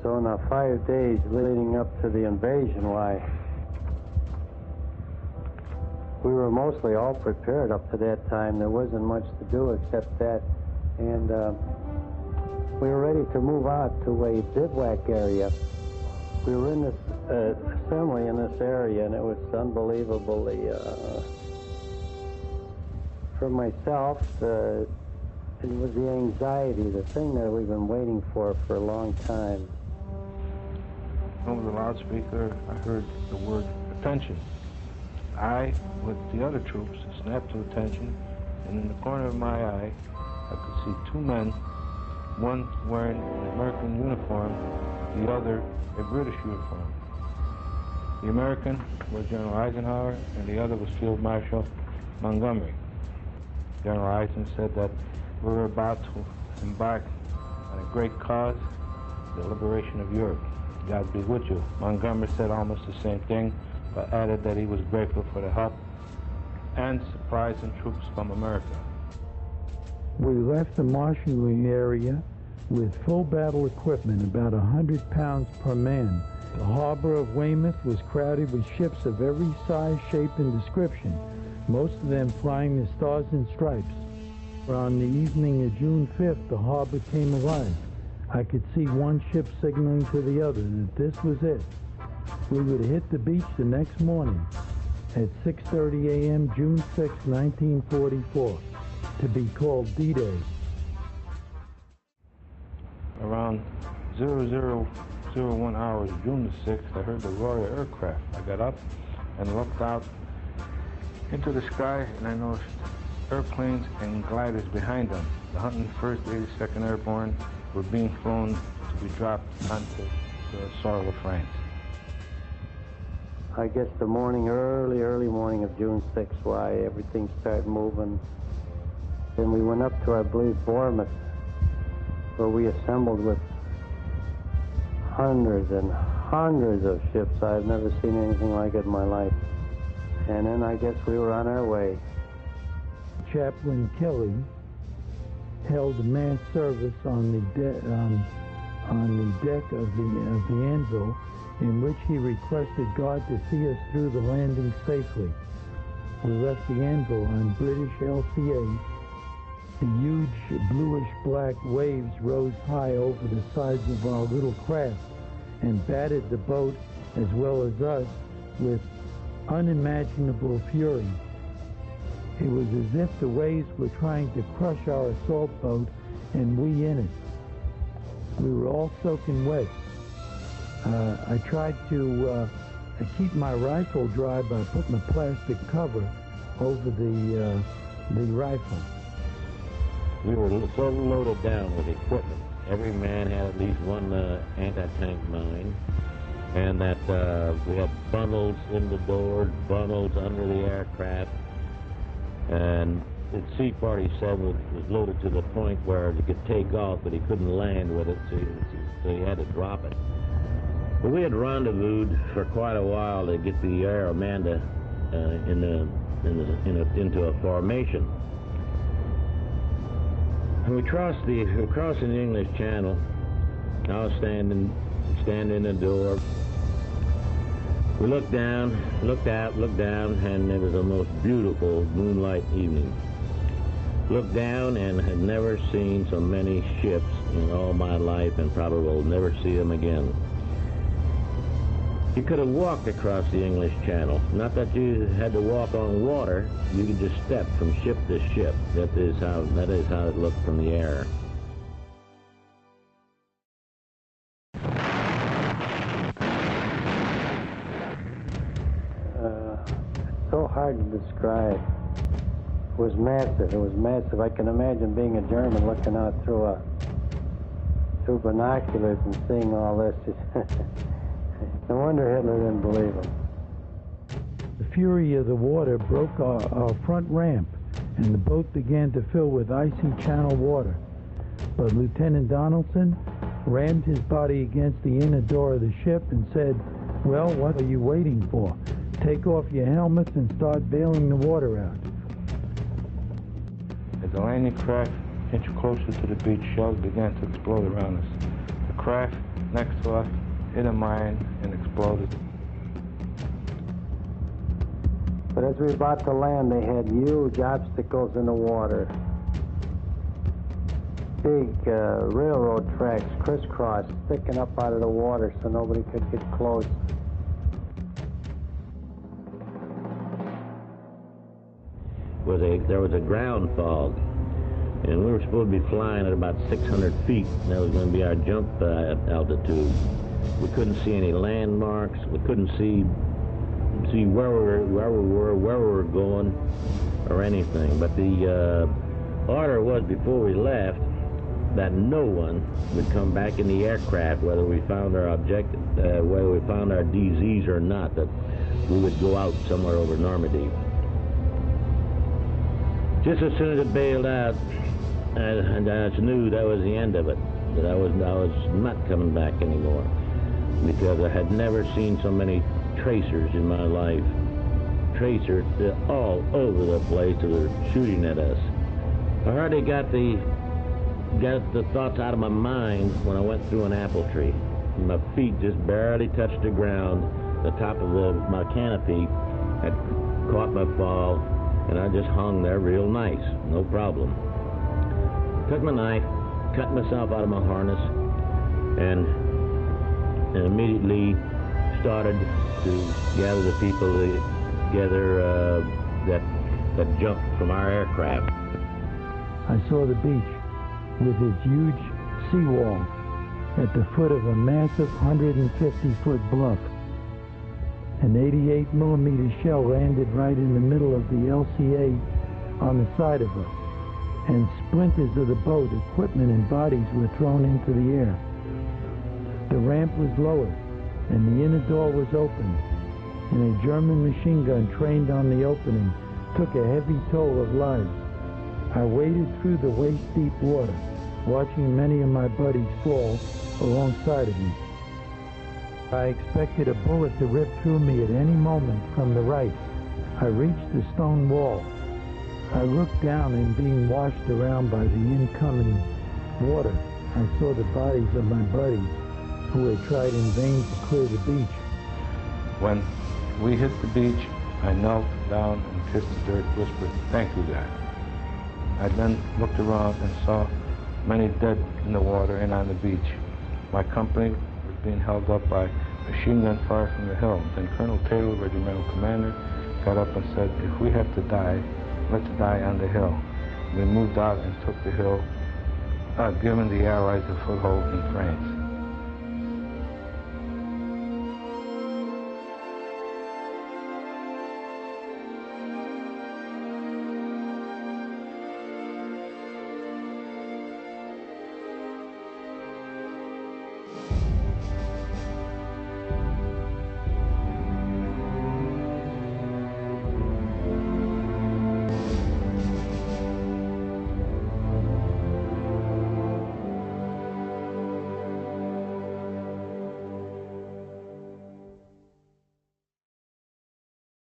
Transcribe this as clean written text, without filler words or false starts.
So in the 5 days leading up to the invasion, why, we were mostly all prepared up to that time. There wasn't much to do except that. And we were ready to move out to a bivouac area. We were in this assembly in this area, and it was unbelievably, for myself, it was the anxiety, the thing that we've been waiting for a long time. Over the loudspeaker, I heard the word attention. I, with the other troops, snapped to attention, and in the corner of my eye, I could see two men, one wearing an American uniform, the other a British uniform. The American was General Eisenhower, and the other was Field Marshal Montgomery. General Eisen said that we were about to embark on a great cause, the liberation of Europe. God be with you. Montgomery said almost the same thing, but added that he was grateful for the help and surprising troops from America. We left the marshalling area with full battle equipment, about 100 pounds per man. The harbor of Weymouth was crowded with ships of every size, shape, and description, most of them flying the Stars and Stripes. On the evening of June 5th, the harbor came alive. I could see one ship signaling to the other that this was it. We would hit the beach the next morning at 6:30 a.m., June 6, 1944, to be called D-Day. Around 0001 hours, June the 6th, I heard the roar of aircraft. I got up and looked out into the sky, and I noticed airplanes and gliders behind them. The 101st, 82nd Airborne were being flown to be dropped onto the soil of France. I guess the morning, early morning of June 6th, why everything started moving. Then we went up to, I believe, Bournemouth, where we assembled with hundreds and hundreds of ships. I've never seen anything like it in my life. And then I guess we were on our way. Chaplain Kelly held a mass service on the deck of the Anvil, in which he requested God to see us through the landing safely. We left the Anvil on British LCA. The huge bluish-black waves rose high over the sides of our little craft and battered the boat, as well as us, with unimaginable fury. It was as if the waves were trying to crush our assault boat and we in it. We were all soaking wet. I tried to keep my rifle dry by putting a plastic cover over the rifle. We were so loaded down with equipment. Every man had at least one anti-tank mine, and that we had bundles in the doors, bundles under the aircraft, and the C-47 was loaded to the point where he could take off, but he couldn't land with it, so he had to drop it. But we had rendezvoused for quite a while to get the Air Amanda into a formation. And we crossed the English Channel. I was standing in the door. We looked down, looked out, looked down, and it was the most beautiful moonlight evening. Looked down and had never seen so many ships in all my life, and probably will never see them again. You could have walked across the English Channel. Not that you had to walk on water. You could just step from ship to ship. That is how it looked from the air. It's so hard to describe. It was massive. It was massive. I can imagine being a German looking out through binoculars and seeing all this. No wonder Hitler didn't believe him. The fury of the water broke our front ramp, and the boat began to fill with icy channel water. But Lieutenant Donaldson rammed his body against the inner door of the ship and said, "Well, what are you waiting for? Take off your helmets and start bailing the water out." As the landing craft inched closer to the beach, shells began to explode around us. The craft next to us hit a mine and exploded. But as we were about to land, they had huge obstacles in the water. Big railroad tracks crisscross sticking up out of the water so nobody could get close. There was a ground fog, and we were supposed to be flying at about 600 feet. And that was going to be our jump altitude. We couldn't see any landmarks. We couldn't see where we were going, or anything. But the order was before we left that no one would come back in the aircraft, whether we found our objective, whether we found our DZs or not. That we would go out somewhere over Normandy. Just as soon as it bailed out, I just knew that was the end of it. That I was not coming back anymore, because I had never seen so many tracers in my life. Tracers all over the place that were shooting at us. I hardly got the thoughts out of my mind when I went through an apple tree. My feet just barely touched the ground. The top of my canopy had caught my fall, and I just hung there real nice, no problem. Took my knife, cut myself out of my harness, and immediately started to gather the people together that jumped from our aircraft. I saw the beach with its huge seawall at the foot of a massive 150-foot bluff. An 88mm shell landed right in the middle of the LCA on the side of us, and splinters of the boat, equipment, and bodies were thrown into the air. The ramp was lowered, and the inner door was opened, and a German machine gun trained on the opening took a heavy toll of lives. I waded through the waist-deep water, watching many of my buddies fall alongside of me. I expected a bullet to rip through me at any moment from the right. I reached the stone wall. I looked down, and being washed around by the incoming water, I saw the bodies of my buddies who had tried in vain to clear the beach. When we hit the beach, I knelt down and kissed the dirt, whispered, "Thank you, God." I then looked around and saw many dead in the water and on the beach. My company was being held up by machine gun fire from the hill. Then Colonel Taylor, regimental commander, got up and said, "If we have to die, let's die on the hill." We moved out and took the hill, giving the Allies a foothold in France.